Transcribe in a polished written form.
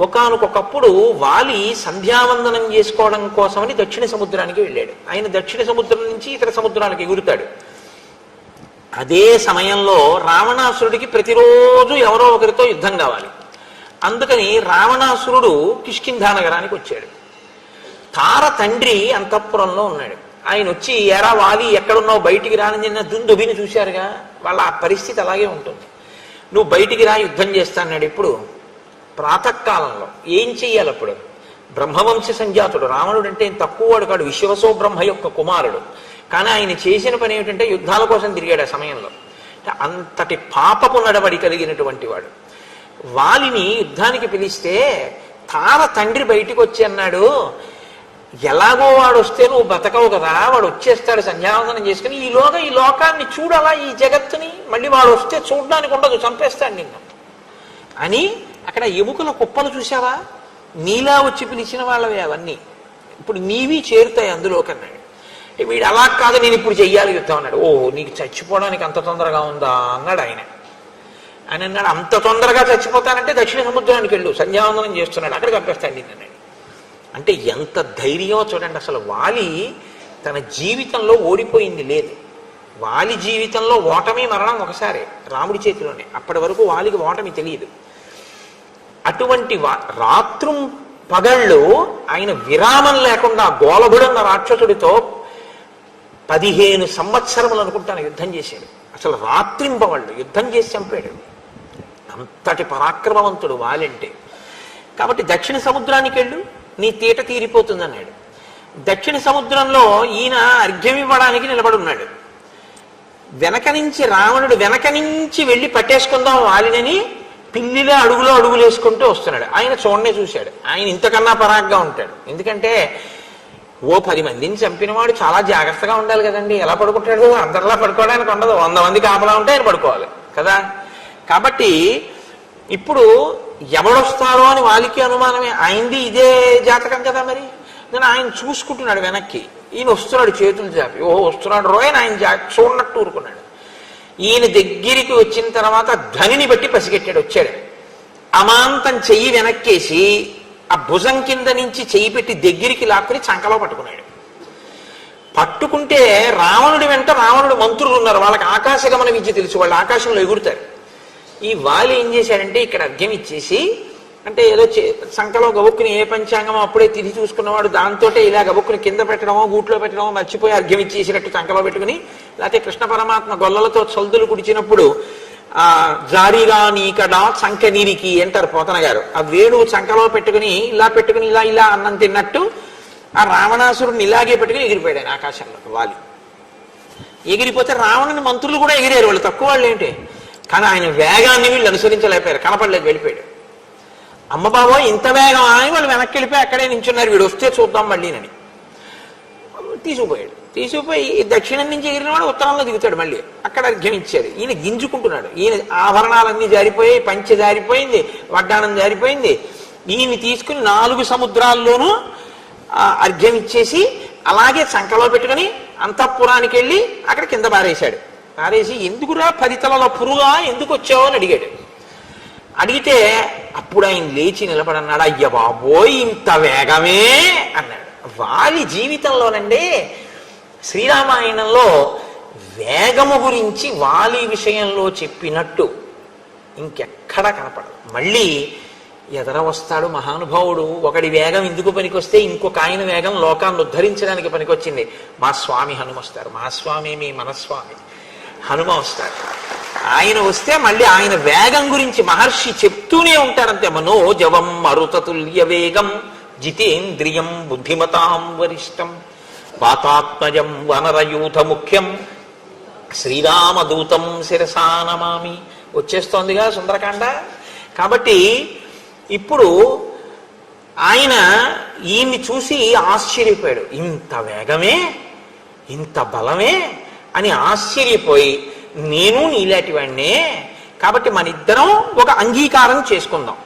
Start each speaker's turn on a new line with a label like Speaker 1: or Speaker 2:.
Speaker 1: ఒకానొకప్పుడు వాలి సంధ్యావందనం చేసుకోవడం కోసమని దక్షిణ సముద్రానికి వెళ్ళాడు. ఆయన దక్షిణ సముద్రం నుంచి ఇతర సముద్రాలకు ఎగురుతాడు. అదే సమయంలో రావణాసురుడికి ప్రతిరోజు ఎవరో ఒకరితో యుద్ధం కావాలి. అందుకని రావణాసురుడు కిష్కింధా నగరానికి వచ్చాడు. తార తండ్రి అంతఃపురంలో ఉన్నాడు. ఆయన వచ్చి ఎరా వాలి ఎక్కడున్నావు, బయటికి రాని నిన్న దుందుభిని చూశారుగా, వాళ్ళ ఆ పరిస్థితి అలాగే ఉంటుంది. నువ్వు బయటికి రా, యుద్ధం చేస్తాన్నాడు. ఇప్పుడు ప్రాతకాలంలో ఏం చెయ్యాలి? అప్పుడు బ్రహ్మవంశ సంజాతుడు రావణుడు అంటే తక్కువ వాడు కాడు, విశ్వవసో బ్రహ్మ యొక్క కుమారుడు. కానీ ఆయన చేసిన పని ఏమిటంటే యుద్ధాల కోసం తిరిగాడు ఆ సమయంలో. అంతటి పాపపు నడవడి కలిగినటువంటి వాడు. వాలిని యుద్ధానికి పిలిస్తే తార తండ్రి బయటికి వచ్చి అన్నాడు, ఎలాగో వాడు వస్తే నువ్వు బతకవు కదా, వాడు వచ్చేస్తాడు సంధ్యావందనం చేసుకుని, ఈలోగా ఈ లోకాన్ని చూడాలా, ఈ జగత్తుని, మళ్ళీ వాడు వస్తే చూడడానికి ఉండదు, చంపేస్తాడు నిన్ను అని. అక్కడ ఎముకల కుప్పలు చూసావా, నీలా వచ్చి పిలిచిన వాళ్ళవే అవన్నీ, ఇప్పుడు నీవి చేరుతాయి అందులో కన్నాడు. వీడు అలా కాదు, నేను ఇప్పుడు చెయ్యాలి యుద్ధం అన్నాడు. ఓ నీకు చచ్చిపోవడానికి అంత తొందరగా ఉందా అన్నాడు ఆయన. ఆయన అన్నాడు, అంత తొందరగా చచ్చిపోతానంటే దక్షిణ సముద్రానికి వెళ్ళు, సంధ్యావందనం చేస్తున్నాడు, అక్కడ చంపేస్తాడు నిన్ను అన్నాడు. అంటే ఎంత ధైర్యమో చూడండి. అసలు వాలి తన జీవితంలో ఓడిపోయింది లేదు. వాలి జీవితంలో ఓటమి మరణం ఒకసారి రాముడి చేతిలోనే, అప్పటి వరకు వాలికి ఓటమి తెలియదు. అటువంటి రాత్రుం పగళ్ళు ఆయన విరామం లేకుండా గోలభుడన్న రాక్షసుడితో 15 సంవత్సరములు అనుకుంటాను యుద్ధం చేశాడు. అసలు రాత్రింపవాళ్ళు యుద్ధం చేసి చంపాడు. అంతటి పరాక్రమవంతుడు వాలంటే. కాబట్టి దక్షిణ సముద్రానికి వెళ్ళు, నీ తీట తీరిపోతుంది అన్నాడు. దక్షిణ సముద్రంలో ఈయన అర్ఘ్యం ఇవ్వడానికి నిలబడున్నాడు. వెనక నుంచి రావణుడు వెనక నుంచి వెళ్ళి పట్టేసుకుందాం వాలినని పిల్లిలో అడుగులో అడుగులు వేసుకుంటూ వస్తున్నాడు. ఆయన చూడనే చూశాడు. ఆయన ఇంతకన్నా పరాగ్గా ఉంటాడు. ఎందుకంటే ఓ 10 మందిని చంపినవాడు చాలా జాగ్రత్తగా ఉండాలి కదండి. ఎలా పడుకుంటాడు? అందరిలా పడుకోవడానికి ఉండదు. 100 మంది కాపలా ఉంటే ఆయన పడుకోవాలి కదా. కాబట్టి ఇప్పుడు ఎవడొస్తారో అని వాలికి అనుమానమే. ఆయనది ఇదే జాతకం కదా. మరి నేను ఆయన చూసుకుంటున్నాడు వెనక్కి. ఈయన వస్తున్నాడు చేతులు చాపి, ఓహో వస్తున్నాడు రోయ్, ఆయన చూడనట్టు ఊరుకున్నాడు. ఈయన దగ్గరికి వచ్చిన తర్వాత ధ్వనిని బట్టి పసిగట్టాడు. వచ్చాడు, అమాంతం చెయ్యి వెనక్కేసి ఆ భుజం కింద నుంచి చెయ్యి పెట్టి దగ్గరికి లాక్కుని చంకలో పట్టుకున్నాడు. పట్టుకుంటే రావణుడి వెంట రావణుడు మంత్రులు ఉన్నారు. వాళ్ళకి ఆకాశగమన విద్య తెలుసు, వాళ్ళు ఆకాశంలో ఎగురుతారు. ఈ వాలి ఏం చేశాడంటే ఇక్కడ అర్ఘ్యం ఇచ్చేసి, అంటే ఏదో సంకలో గబుక్కుని ఏ పంచాంగమో అప్పుడే తిరిగి చూసుకున్నవాడు దాంతో ఇలా గబుక్కుని కింద పెట్టడమో గూట్లో పెట్టడమో మర్చిపోయి అర్ఘ్యం ఇచ్చేసినట్టు సంకలో పెట్టుకుని, లేకపోతే కృష్ణ పరమాత్మ గొల్లలతో చల్దులు కుడిచినప్పుడు జారీగా నీకడా చంక నీరికి అంటారు పోతన గారు. ఆ వేణువు చంకలో పెట్టుకుని ఇలా ఇలా అన్నం తిన్నట్టు ఆ రావణాసురుడిని ఇలాగే పెట్టుకుని ఎగిరిపోయాడు ఆయన ఆకాశంలో. వాలి ఎగిరిపోతే రావణుని మంత్రులు కూడా ఎగిరారు. వాళ్ళు తక్కువ వాళ్ళు ఏంటి, కానీ ఆయన వేగాన్ని వీళ్ళు అనుసరించలేకపోయారు. కనపడలేదు, వెళ్ళిపోయాడు. అమ్మ బాబో ఇంత వేగం అని వాళ్ళు వెనక్కి వెళ్ళిపోయి అక్కడే నించున్నారు. వీడు వస్తే చూద్దాం మళ్ళీనని తీసుకుపోయాడు. తీసుకుపోయి దక్షిణం నుంచి ఎగిరిన వాడు ఉత్తరంలో దిగుతాడు. మళ్ళీ అక్కడ అర్ఘ్యం ఇచ్చాడు. ఈయన గింజుకుంటున్నాడు. ఈయన ఆభరణాలన్నీ జారిపోయాయి, పంచె జారిపోయింది, వడ్డాణం జారిపోయింది. ఈయన తీసుకుని 4 సముద్రాల్లోనూ అర్ఘ్యం ఇచ్చేసి అలాగే సంకలో పెట్టుకుని అంతఃపురానికి వెళ్ళి అక్కడ కింద పారేశాడు. పారేసి ఎందుకురా 10 తలల పురుగా ఎందుకు వచ్చావో అని అడిగాడు. అడిగితే అప్పుడు ఆయన లేచి నిలబడన్నాడు. అయ్య బాబోయ్ ఇంత వేగమే అన్నాడు. వాలి జీవితంలోనండి శ్రీరామాయణంలో వేగము గురించి వాలి విషయంలో చెప్పినట్టు ఇంకెక్కడా కనపడదు. మళ్ళీ ఎదర వస్తాడు మహానుభావుడు. ఒకడి వేగం ఎందుకు పనికొస్తే ఇంకొక ఆయన వేగం లోకాన్ని ఉద్ధరించడానికి పనికొచ్చింది. మా స్వామి హనుమ వస్తారు. మా స్వామి మీ మనస్వామి హనుమ వస్తారు. ఆయన వస్తే మళ్ళీ ఆయన వేగం గురించి మహర్షి చెప్తూనే ఉంటారంతే. మనోజవం మరుతతుల్య వేగం జితేంద్రియం బుద్ధిమతాం వరిష్టం వాతాత్మజం వనరయూథ ముఖ్యం శ్రీరామదూతం శిరసా నమామి. వచ్చేస్తోందిగా సుందరకాండ. కాబట్టి ఇప్పుడు ఆయన ఈయన్ని చూసి ఆశ్చర్యపోయాడు. ఇంత వేగమే, ఇంత బలమే అని ఆశ్చర్యపోయి, నేను నీలాంటి వాడినే, కాబట్టి మన ఇద్దరం ఒక అంగీకారం చేసుకుందాం.